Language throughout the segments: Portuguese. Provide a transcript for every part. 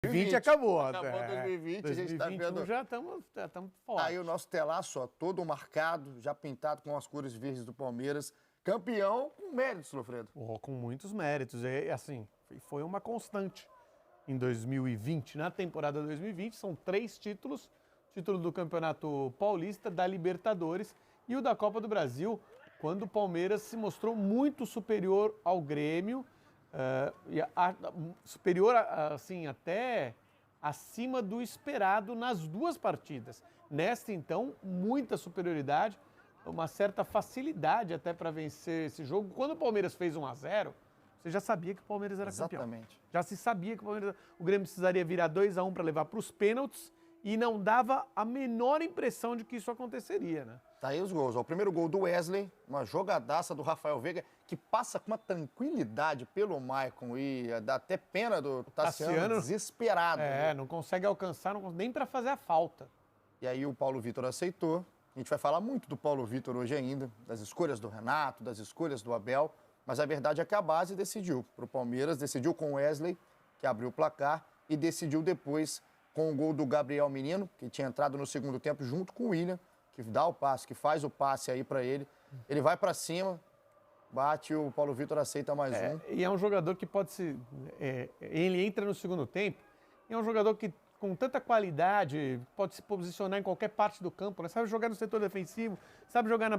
2020 acabou. Acabou 2020, a gente tá vendo... já estamos fortes. Aí o nosso telaço, ó, todo marcado, já pintado com as cores verdes do Palmeiras. Campeão com méritos, Lofredo. Com muitos méritos. Assim, foi uma constante em 2020. Na temporada 2020, são 3 títulos. Título do Campeonato Paulista, da Libertadores e o da Copa do Brasil, quando o Palmeiras se mostrou muito superior ao Grêmio, superior, assim, até acima do esperado nas 2 partidas. Nesta, então, muita superioridade, uma certa facilidade até para vencer esse jogo. Quando o Palmeiras fez 1-0, você já sabia que o Palmeiras era campeão. Exatamente. Já se sabia que o Grêmio precisaria virar 2-1 para levar para os pênaltis e não dava a menor impressão de que isso aconteceria, né? Tá aí os gols. Ó, o primeiro gol do Wesley, uma jogadaça do Rafael Veiga, que passa com uma tranquilidade pelo Maicon e dá até pena do Tassiano desesperado. Não consegue alcançar, nem para fazer a falta. E aí o Paulo Vitor aceitou. A gente vai falar muito do Paulo Vitor hoje ainda, das escolhas do Renato, das escolhas do Abel, mas a verdade é que a base decidiu para o Palmeiras, decidiu com o Wesley, que abriu o placar, e decidiu depois com o gol do Gabriel Menino, que tinha entrado no segundo tempo junto com o William, que dá o passe, que faz o passe aí para ele. Ele vai para cima, bate, o Paulo Vitor aceita mais um. E é um jogador que pode se... ele entra no segundo tempo, e é um jogador que com tanta qualidade, pode se posicionar em qualquer parte do campo, né? Sabe jogar no setor defensivo, sabe jogar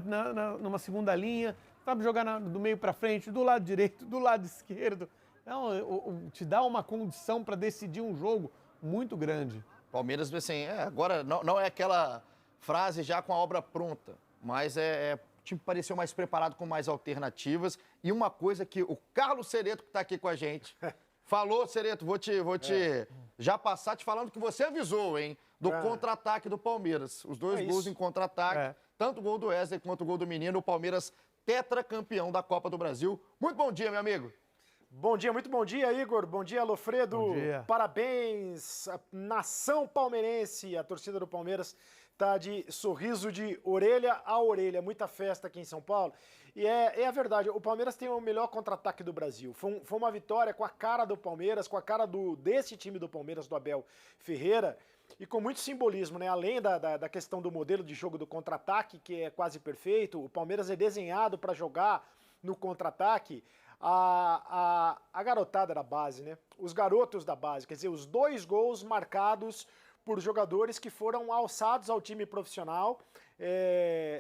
numa segunda linha, sabe jogar do meio para frente, do lado direito, do lado esquerdo. Então, te dá uma condição para decidir um jogo muito grande. Palmeiras, assim, agora não é aquela frase já com a obra pronta, mas o time pareceu mais preparado com mais alternativas. E uma coisa que o Carlos Cereto, que está aqui com a gente, falou, Cereto, vou te já passar te falando que você avisou, hein, do contra-ataque do Palmeiras. Os 2 gols em contra-ataque, tanto o gol do Wesley quanto o gol do Menino, o Palmeiras tetracampeão da Copa do Brasil. Muito bom dia, meu amigo. Bom dia, muito bom dia, Igor. Bom dia, Lofredo. Bom dia. Parabéns, a nação palmeirense. A torcida do Palmeiras tá de sorriso de orelha a orelha. Muita festa aqui em São Paulo. E é a verdade, o Palmeiras tem o melhor contra-ataque do Brasil. Foi uma vitória com a cara do Palmeiras, com a cara desse time do Palmeiras, do Abel Ferreira, e com muito simbolismo, né? Além da questão do modelo de jogo do contra-ataque, que é quase perfeito, o Palmeiras é desenhado para jogar no contra-ataque. A garotada da base, né? Os garotos da base, quer dizer, os 2 gols marcados por jogadores que foram alçados ao time profissional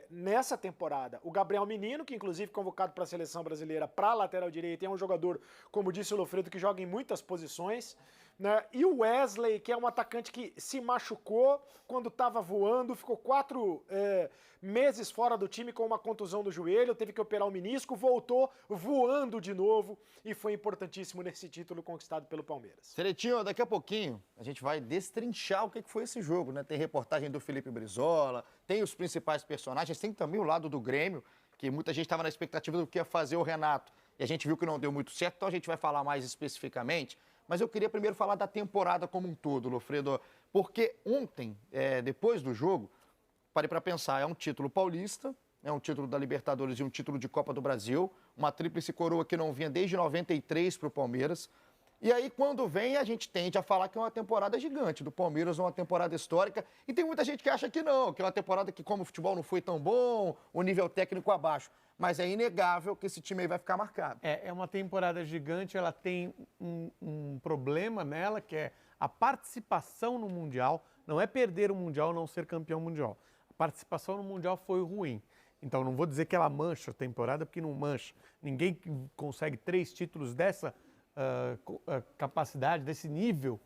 nessa temporada. O Gabriel Menino, que inclusive convocado para a seleção brasileira para lateral direita, é um jogador, como disse o Lofredo, que joga em muitas posições, né? E o Wesley, que é um atacante que se machucou quando estava voando, ficou 4 meses fora do time com uma contusão do joelho, teve que operar o menisco, voltou voando de novo e foi importantíssimo nesse título conquistado pelo Palmeiras. Ceretinho, daqui a pouquinho a gente vai destrinchar o que foi esse jogo, né? Tem reportagem do Felipe Brizola, tem os principais personagens, tem também o lado do Grêmio, que muita gente estava na expectativa do que ia fazer o Renato, e a gente viu que não deu muito certo, então a gente vai falar mais especificamente. Mas eu queria primeiro falar da temporada como um todo, Lofredo, porque ontem, depois do jogo, parei para pensar, é um título paulista, é um título da Libertadores e um título de Copa do Brasil, uma tríplice coroa que não vinha desde 93 para o Palmeiras. E aí, quando vem, a gente tende a falar que é uma temporada gigante do Palmeiras, uma temporada histórica. E tem muita gente que acha que não, que é uma temporada que, como o futebol não foi tão bom, o nível técnico abaixo. Mas é inegável que esse time aí vai ficar marcado. É uma temporada gigante, ela tem um problema nela, que é a participação no Mundial. Não é perder o Mundial, não ser campeão mundial. A participação no Mundial foi ruim. Então, não vou dizer que ela mancha a temporada, porque não mancha. Ninguém consegue 3 títulos dessa capacidade, desse nível,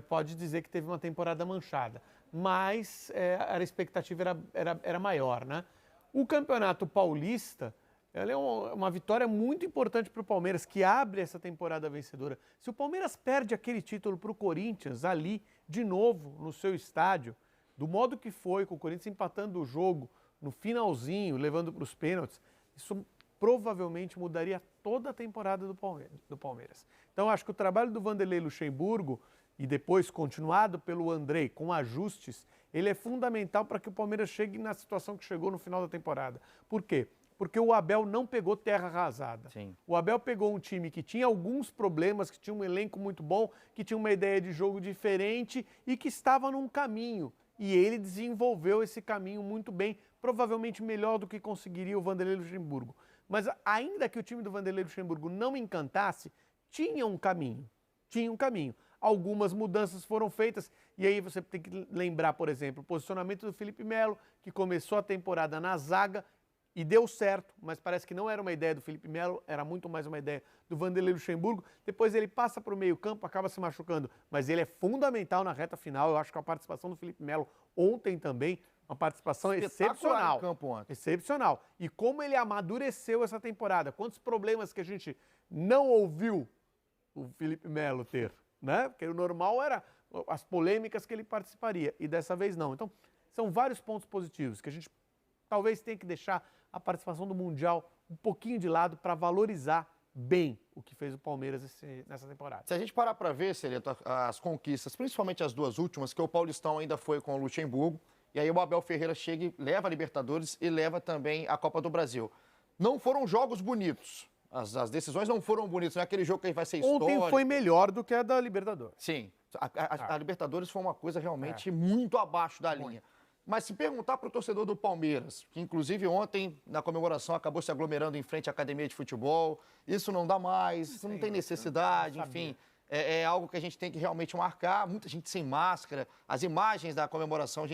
pode dizer que teve uma temporada manchada. Mas a expectativa era maior, né? O Campeonato Paulista, ela é uma vitória muito importante para o Palmeiras, que abre essa temporada vencedora. Se o Palmeiras perde aquele título para o Corinthians, ali, de novo, no seu estádio, do modo que foi, com o Corinthians empatando o jogo no finalzinho, levando para os pênaltis, isso provavelmente mudaria toda a temporada do Palmeiras. Então, acho que o trabalho do Vanderlei Luxemburgo, e depois continuado pelo Andrei, com ajustes, ele é fundamental para que o Palmeiras chegue na situação que chegou no final da temporada. Por quê? porque o Abel não pegou terra arrasada. Sim. O Abel pegou um time que tinha alguns problemas, que tinha um elenco muito bom, que tinha uma ideia de jogo diferente e que estava num caminho. E ele desenvolveu esse caminho muito bem, provavelmente melhor do que conseguiria o Vanderlei Luxemburgo. Mas ainda que o time do Vanderlei Luxemburgo não me encantasse, tinha um caminho. Tinha um caminho. Algumas mudanças foram feitas, e aí você tem que lembrar, por exemplo, o posicionamento do Felipe Melo, que começou a temporada na zaga e deu certo, mas parece que não era uma ideia do Felipe Melo, era muito mais uma ideia do Vanderlei Luxemburgo. Depois ele passa para o meio-campo, acaba se machucando, mas ele é fundamental na reta final. Eu acho que a participação do Felipe Melo ontem também, uma participação excepcional. Em campo ontem. Excepcional. E como ele amadureceu essa temporada, quantos problemas que a gente não ouviu o Felipe Melo ter, né? Porque o normal era as polêmicas que ele participaria, e dessa vez não. Então, são vários pontos positivos que a gente talvez tenha que deixar a participação do Mundial um pouquinho de lado para valorizar bem o que fez o Palmeiras nessa temporada. Se a gente parar para ver, Sereno, as conquistas, principalmente as duas últimas, que o Paulistão ainda foi com o Luxemburgo, e aí o Abel Ferreira chega e leva a Libertadores e leva também a Copa do Brasil. Não foram jogos bonitos. As decisões não foram bonitas, não é aquele jogo que vai ser histórico. Ontem foi melhor do que a da Libertadores. Sim, a Libertadores foi uma coisa realmente muito abaixo da linha. Mas se perguntar para o torcedor do Palmeiras, que inclusive ontem, na comemoração, acabou se aglomerando em frente à academia de futebol, isso não dá mais, isso não tem necessidade, enfim, é algo que a gente tem que realmente marcar. Muita gente sem máscara, as imagens da comemoração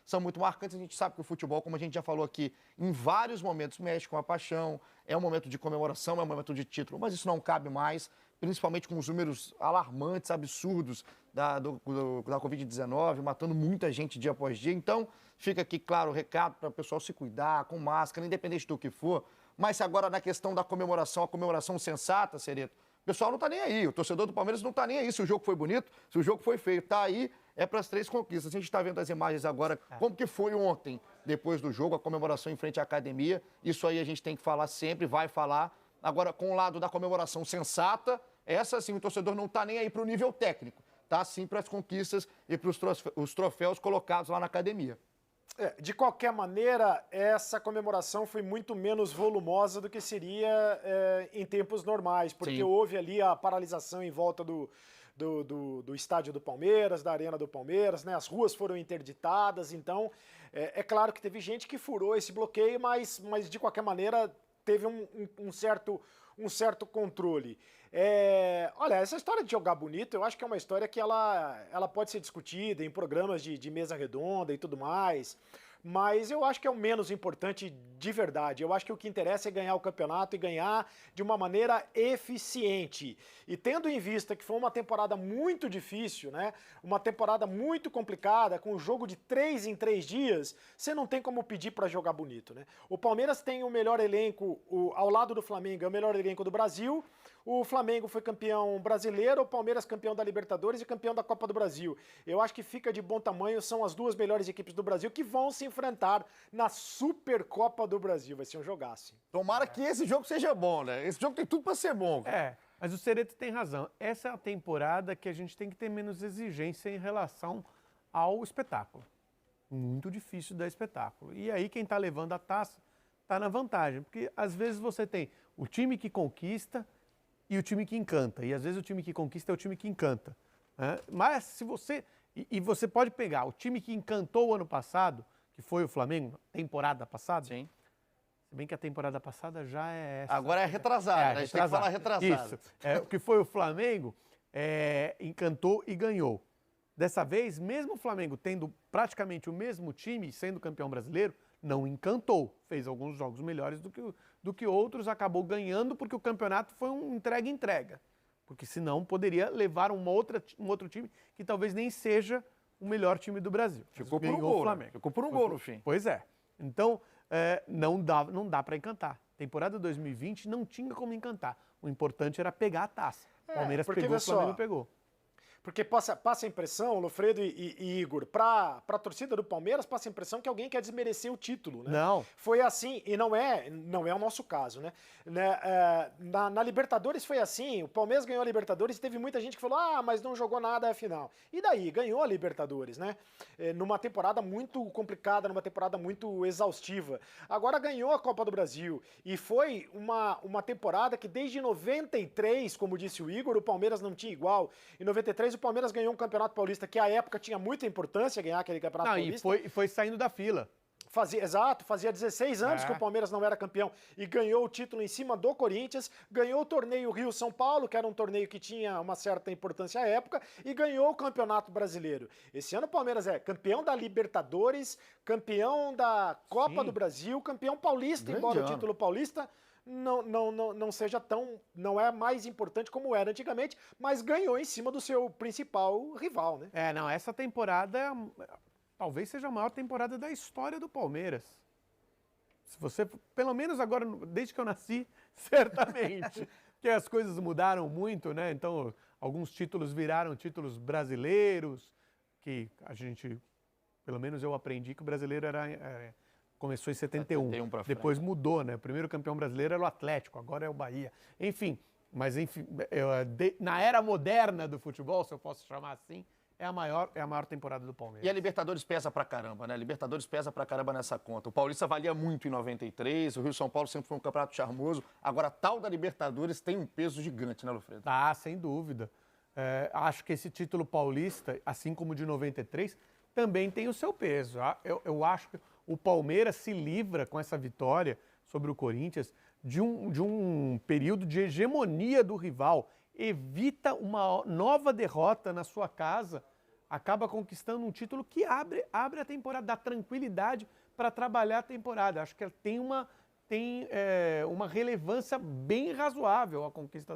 são muito marcantes. A gente sabe que o futebol, como a gente já falou aqui, em vários momentos mexe com a paixão, é um momento de comemoração, é um momento de título, mas isso não cabe mais, principalmente com os números alarmantes, absurdos da Covid-19, matando muita gente dia após dia. Então, fica aqui, claro, o recado para o pessoal se cuidar, com máscara, independente do que for. Mas se agora na questão da comemoração, a comemoração sensata, Cereto, o pessoal não está nem aí. O torcedor do Palmeiras não está nem aí se o jogo foi bonito, se o jogo foi feio. Está aí, é para as 3 conquistas. A gente está vendo as imagens agora, como que foi ontem, depois do jogo, a comemoração em frente à academia. Isso aí a gente tem que falar sempre, vai falar. Agora, com o lado da comemoração sensata, essa sim, o torcedor não está nem aí para o nível técnico. Está sim para as conquistas e para os troféus colocados lá na academia. De qualquer maneira, essa comemoração foi muito menos volumosa do que seria em tempos normais, porque Sim. houve ali a paralisação em volta do estádio do Palmeiras, da arena do Palmeiras, né? As ruas foram interditadas, então é claro que teve gente que furou esse bloqueio, mas de qualquer maneira teve um certo controle. Olha, essa história de jogar bonito, eu acho que é uma história que ela pode ser discutida em programas de mesa redonda e tudo mais, mas eu acho que é o menos importante de verdade. Eu acho que o que interessa é ganhar o campeonato e ganhar de uma maneira eficiente. E tendo em vista que foi uma temporada muito difícil, né? Uma temporada muito complicada, com um jogo de 3 em 3 dias, você não tem como pedir para jogar bonito, né? O Palmeiras tem o melhor elenco, ao lado do Flamengo, é o melhor elenco do Brasil. O Flamengo foi campeão brasileiro, o Palmeiras campeão da Libertadores e campeão da Copa do Brasil. Eu acho que fica de bom tamanho, são as 2 melhores equipes do Brasil que vão se enfrentar na Supercopa do Brasil. Vai ser um jogaço. Tomara que esse jogo seja bom, né? Esse jogo tem tudo para ser bom. Mas o Cereto tem razão. Essa é a temporada que a gente tem que ter menos exigência em relação ao espetáculo. Muito difícil dar espetáculo. E aí quem está levando a taça está na vantagem, porque às vezes você tem o time que conquista e o time que encanta. E às vezes o time que conquista é o time que encanta, né? Mas se você... E você pode pegar o time que encantou o ano passado, que foi o Flamengo, temporada passada. Sim. Se bem que a temporada passada já é essa. Agora é retrasada, né? A gente tem que falar retrasada. Isso. O que foi o Flamengo, encantou e ganhou. Dessa vez, mesmo o Flamengo tendo praticamente o mesmo time, sendo campeão brasileiro, não encantou. Fez alguns jogos melhores do que outros, acabou ganhando porque o campeonato foi um entrega-entrega. Porque senão poderia levar um outro time que talvez nem seja o melhor time do Brasil. Ficou por um gol, Flamengo. Ficou por um gol no fim. Pois é. Então, não dá para encantar. Temporada 2020 não tinha como encantar. O importante era pegar a taça. O Palmeiras pegou, o Flamengo pegou. Porque passa a impressão, Lofredo e Igor, para a torcida do Palmeiras, passa a impressão que alguém quer desmerecer o título, né? Não. Foi assim, e não é o nosso caso, né? Na Libertadores foi assim, o Palmeiras ganhou a Libertadores e teve muita gente que falou, mas não jogou nada a final. E daí? Ganhou a Libertadores, né? Numa temporada muito complicada, numa temporada muito exaustiva. Agora ganhou a Copa do Brasil e foi uma temporada que desde 93, como disse o Igor, o Palmeiras não tinha igual. Em 93 o Palmeiras ganhou um Campeonato Paulista que à época tinha muita importância ganhar aquele Campeonato Paulista. E foi saindo da fila. Fazia 16 anos que o Palmeiras não era campeão e ganhou o título em cima do Corinthians, ganhou o torneio Rio-São Paulo, que era um torneio que tinha uma certa importância à época, e ganhou o Campeonato Brasileiro. Esse ano o Palmeiras é campeão da Libertadores, campeão da Copa do Brasil, campeão paulista, embora o título paulista não seja não é mais importante como era antigamente, mas ganhou em cima do seu principal rival, né? Essa temporada talvez seja a maior temporada da história do Palmeiras. Se você, pelo menos agora, desde que eu nasci, certamente. Porque as coisas mudaram muito, né? Então, alguns títulos viraram títulos brasileiros, que a gente, pelo menos eu aprendi que o brasileiro começou em 71. Depois mudou, né? O primeiro campeão brasileiro era o Atlético, agora é o Bahia. Enfim, na era moderna do futebol, se eu posso chamar assim, é a maior temporada do Palmeiras. E a Libertadores pesa pra caramba, né? Libertadores pesa pra caramba nessa conta. O Paulista valia muito em 93, o Rio-São Paulo sempre foi um campeonato charmoso. Agora, tal da Libertadores tem um peso gigante, né, Lofredo? Sem dúvida. Acho que esse título paulista, assim como o de 93, também tem o seu peso. Eu acho que o Palmeiras se livra com essa vitória sobre o Corinthians de um período de hegemonia do rival, evita uma nova derrota na sua casa, acaba conquistando um título que abre a temporada, dá tranquilidade para trabalhar a temporada. Acho que tem uma relevância bem razoável a conquista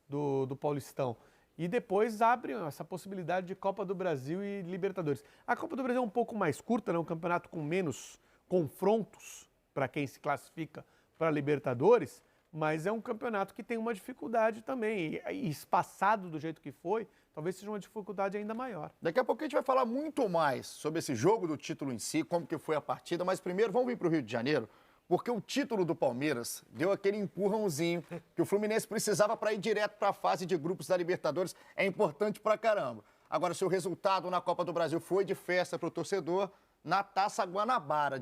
do Paulistão. E depois abre essa possibilidade de Copa do Brasil e Libertadores. A Copa do Brasil é um pouco mais curta, né? Um campeonato com menos confrontos para quem se classifica para Libertadores, mas é um campeonato que tem uma dificuldade também. E espaçado do jeito que foi, talvez seja uma dificuldade ainda maior. Daqui a pouco a gente vai falar muito mais sobre esse jogo do título em si, como que foi a partida, mas primeiro vamos vir para o Rio de Janeiro, porque o título do Palmeiras deu aquele empurrãozinho que o Fluminense precisava para ir direto para a fase de grupos da Libertadores. É importante pra caramba. Agora, se o resultado na Copa do Brasil foi de festa para o torcedor, na Taça Guanabara.